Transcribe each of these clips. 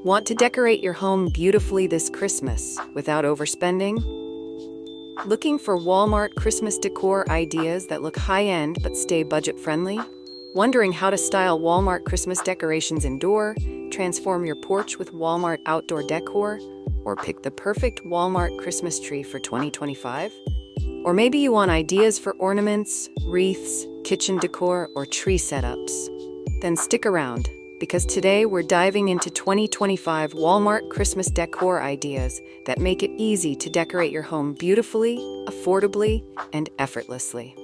Want to decorate your home beautifully this Christmas without overspending? Looking for Walmart Christmas decor ideas that look high-end but stay budget-friendly? Wondering how to style Walmart Christmas decorations indoor, transform your porch with Walmart outdoor decor, or pick the perfect Walmart Christmas tree for 2025? Or maybe you want ideas for ornaments, wreaths, kitchen decor, or tree setups? Then stick around, because today we're diving into 2025 Walmart Christmas decor ideas that make it easy to decorate your home beautifully, affordably, and effortlessly.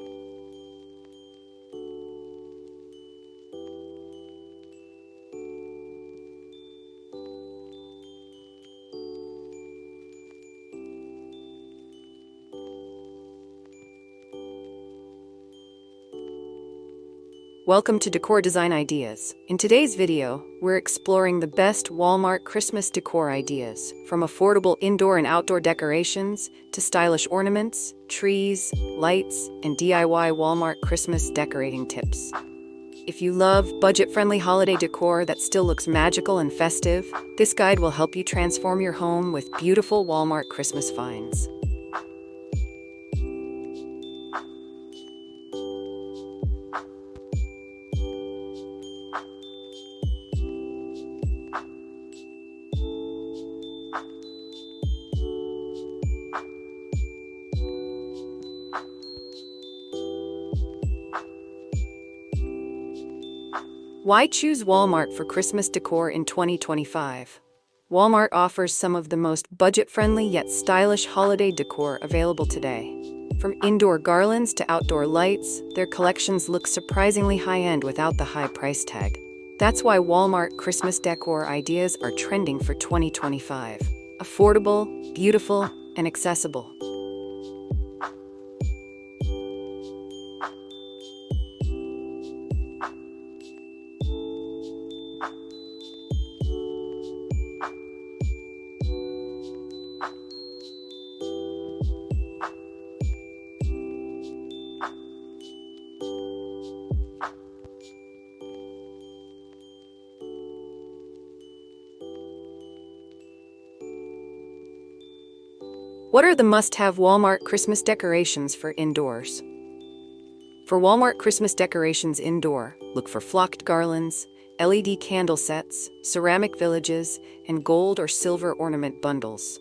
Welcome to Decor Design Ideas. In today's video, we're exploring the best Walmart Christmas decor ideas, from affordable indoor and outdoor decorations to stylish ornaments, trees, lights, and DIY Walmart Christmas decorating tips. If you love budget-friendly holiday decor that still looks magical and festive, this guide will help you transform your home with beautiful Walmart Christmas finds. Why choose Walmart for Christmas decor in 2025? Walmart offers some of the most budget-friendly yet stylish holiday decor available today. From indoor garlands to outdoor lights, their collections look surprisingly high-end without the high price tag. That's why Walmart Christmas decor ideas are trending for 2025. Affordable, beautiful, and accessible. What are the must-have Walmart Christmas decorations for indoors? For Walmart Christmas decorations indoor, look for flocked garlands, LED candle sets, ceramic villages, and gold or silver ornament bundles.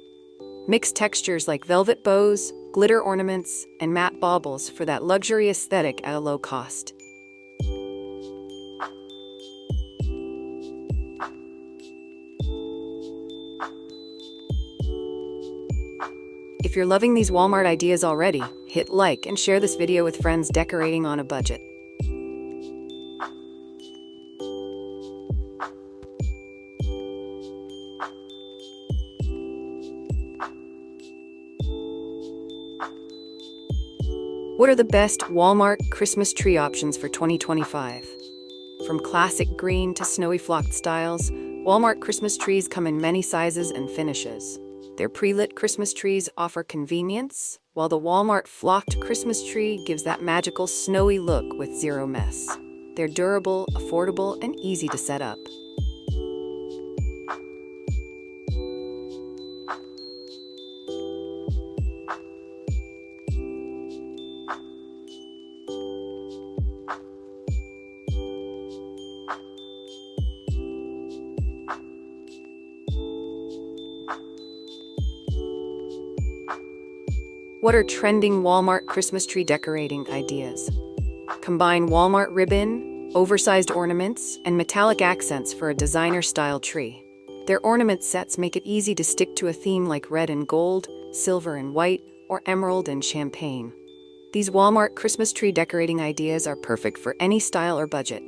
Mix textures like velvet bows, glitter ornaments, and matte baubles for that luxury aesthetic at a low cost. If you're loving these Walmart ideas already, hit like and share this video with friends decorating on a budget. What are the best Walmart Christmas tree options for 2025? From classic green to snowy flocked styles, Walmart Christmas trees come in many sizes and finishes. Their pre-lit Christmas trees offer convenience, while the Walmart flocked Christmas tree gives that magical snowy look with zero mess. They're durable, affordable, and easy to set up. What are trending Walmart Christmas tree decorating ideas? Combine Walmart ribbon, oversized ornaments, and metallic accents for a designer-style tree. Their ornament sets make it easy to stick to a theme like red and gold, silver and white, or emerald and champagne. These Walmart Christmas tree decorating ideas are perfect for any style or budget.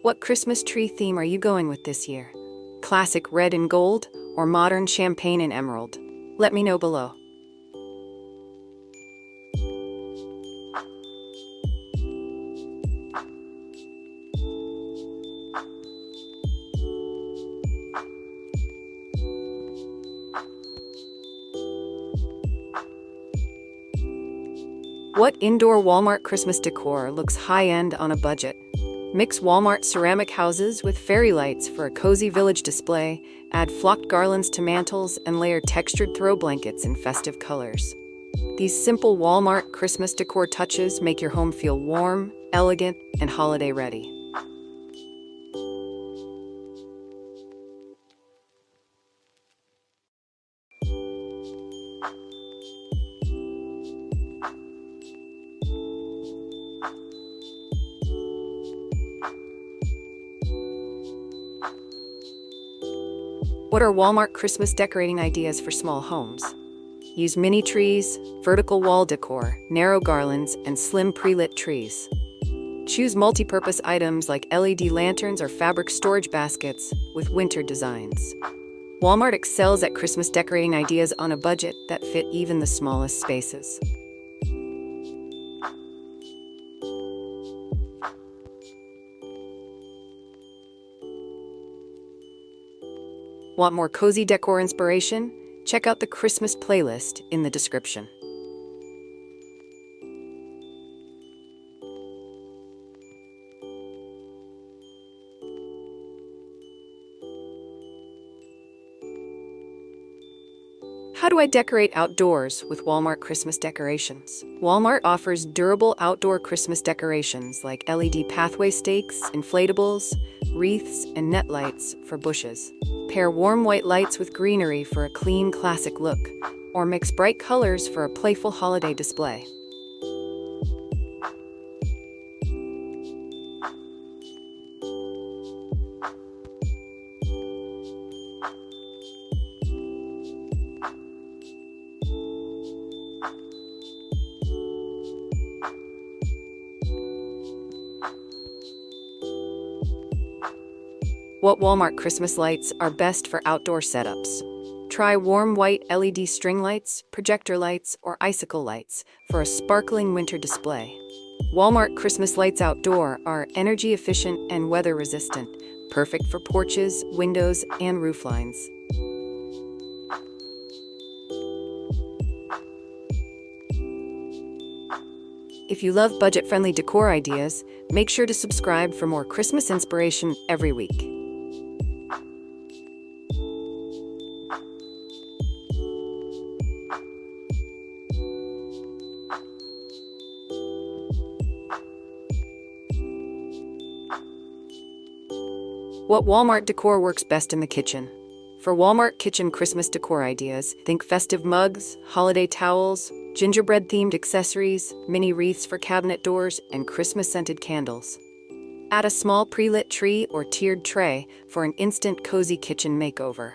What Christmas tree theme are you going with this year? Classic red and gold or modern champagne and emerald? Let me know below. What indoor Walmart Christmas decor looks high-end on a budget? Mix Walmart ceramic houses with fairy lights for a cozy village display, add flocked garlands to mantels, and layer textured throw blankets in festive colors. These simple Walmart Christmas decor touches make your home feel warm, elegant, and holiday ready. What are Walmart Christmas decorating ideas for small homes? Use mini trees, vertical wall decor, narrow garlands, and slim pre-lit trees. Choose multi-purpose items like LED lanterns or fabric storage baskets with winter designs. Walmart excels at Christmas decorating ideas on a budget that fit even the smallest spaces. Want more cozy decor inspiration? Check out the Christmas playlist in the description. How do I decorate outdoors with Walmart Christmas decorations? Walmart offers durable outdoor Christmas decorations like LED pathway stakes, inflatables, wreaths, and net lights for bushes. Pair warm white lights with greenery for a clean, classic look, or mix bright colors for a playful holiday display. What Walmart Christmas lights are best for outdoor setups? Try warm white LED string lights, projector lights, or icicle lights for a sparkling winter display. Walmart Christmas lights outdoor are energy efficient and weather resistant, perfect for porches, windows, and roof lines. If you love budget-friendly decor ideas, make sure to subscribe for more Christmas inspiration every week. What Walmart decor works best in the kitchen? For Walmart kitchen Christmas decor ideas, think festive mugs, holiday towels, gingerbread-themed accessories, mini wreaths for cabinet doors, and Christmas-scented candles. Add a small pre-lit tree or tiered tray for an instant cozy kitchen makeover.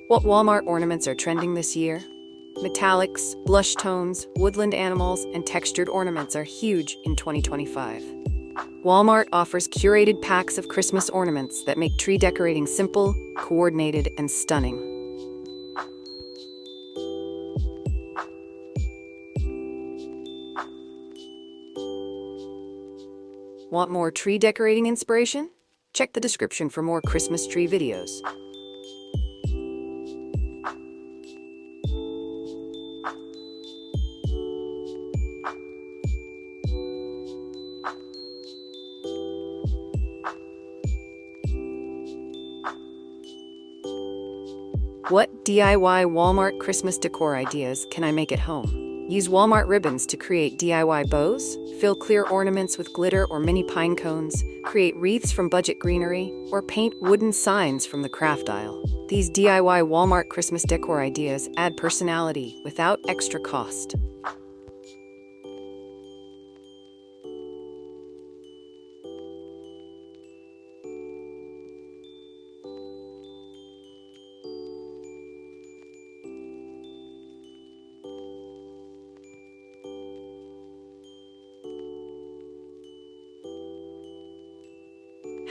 What Walmart ornaments are trending this year? Metallics, blush tones, woodland animals, and textured ornaments are huge in 2025. Walmart offers curated packs of Christmas ornaments that make tree decorating simple, coordinated, and stunning. Want more tree decorating inspiration? Check the description for more Christmas tree videos. What DIY Walmart Christmas decor ideas can I make at home? Use Walmart ribbons to create DIY bows, fill clear ornaments with glitter or mini pine cones, create wreaths from budget greenery, or paint wooden signs from the craft aisle. These DIY Walmart Christmas decor ideas add personality without extra cost.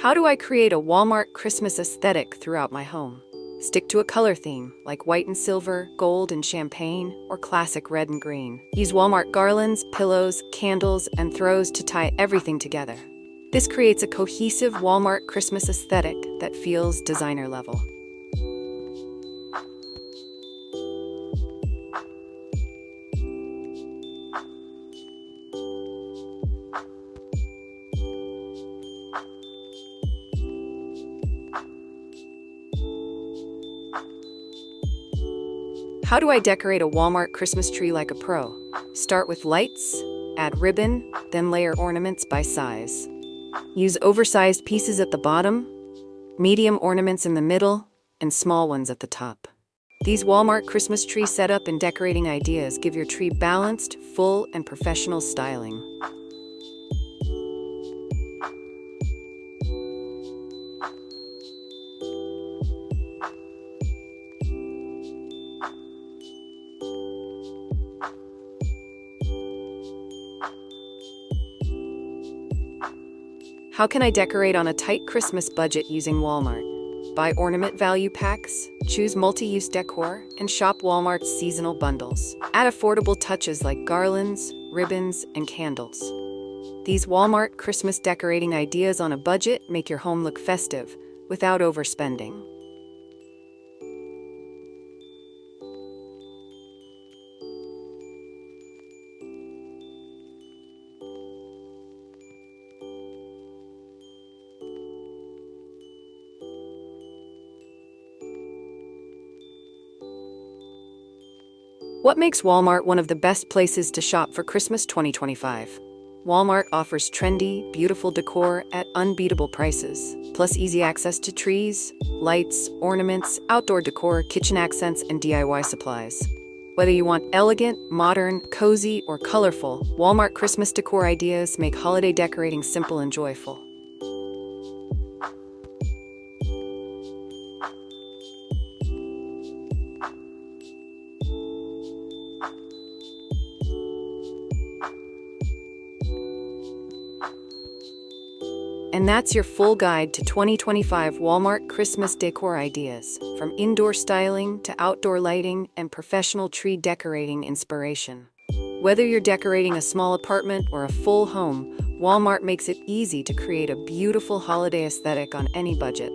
How do I create a Walmart Christmas aesthetic throughout my home? Stick to a color theme, like white and silver, gold and champagne, or classic red and green. Use Walmart garlands, pillows, candles, and throws to tie everything together. This creates a cohesive Walmart Christmas aesthetic that feels designer level. How do I decorate a Walmart Christmas tree like a pro? Start with lights, add ribbon, then layer ornaments by size. Use oversized pieces at the bottom, medium ornaments in the middle, and small ones at the top. These Walmart Christmas tree setup and decorating ideas give your tree balanced, full, and professional styling. How can I decorate on a tight Christmas budget using Walmart? Buy ornament value packs, choose multi-use decor, and shop Walmart's seasonal bundles. Add affordable touches like garlands, ribbons, and candles. These Walmart Christmas decorating ideas on a budget make your home look festive without overspending. What makes Walmart one of the best places to shop for Christmas 2025? Walmart offers trendy, beautiful decor at unbeatable prices, plus easy access to trees, lights, ornaments, outdoor decor, kitchen accents, and DIY supplies. Whether you want elegant, modern, cozy, or colorful, Walmart Christmas decor ideas make holiday decorating simple and joyful. And that's your full guide to 2025 Walmart Christmas decor ideas, from indoor styling to outdoor lighting and professional tree decorating inspiration. Whether you're decorating a small apartment or a full home, Walmart makes it easy to create a beautiful holiday aesthetic on any budget.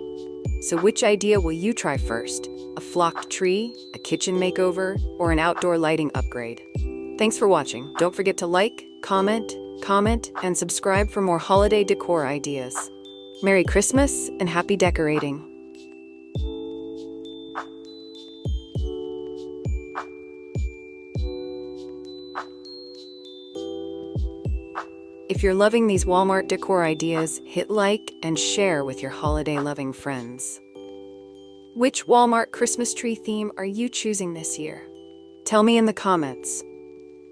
So which idea will you try first? A flocked tree, a kitchen makeover, or an outdoor lighting upgrade? Thanks for watching. Don't forget to like, comment, and subscribe for more holiday decor ideas. Merry Christmas and happy decorating! If you're loving these Walmart decor ideas, hit like and share with your holiday-loving friends. Which Walmart Christmas tree theme are you choosing this year? Tell me in the comments.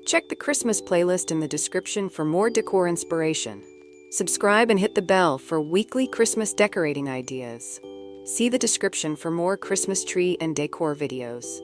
Check the Christmas playlist in the description for more decor inspiration. Subscribe and hit the bell for weekly Christmas decorating ideas. See the description for more Christmas tree and decor videos.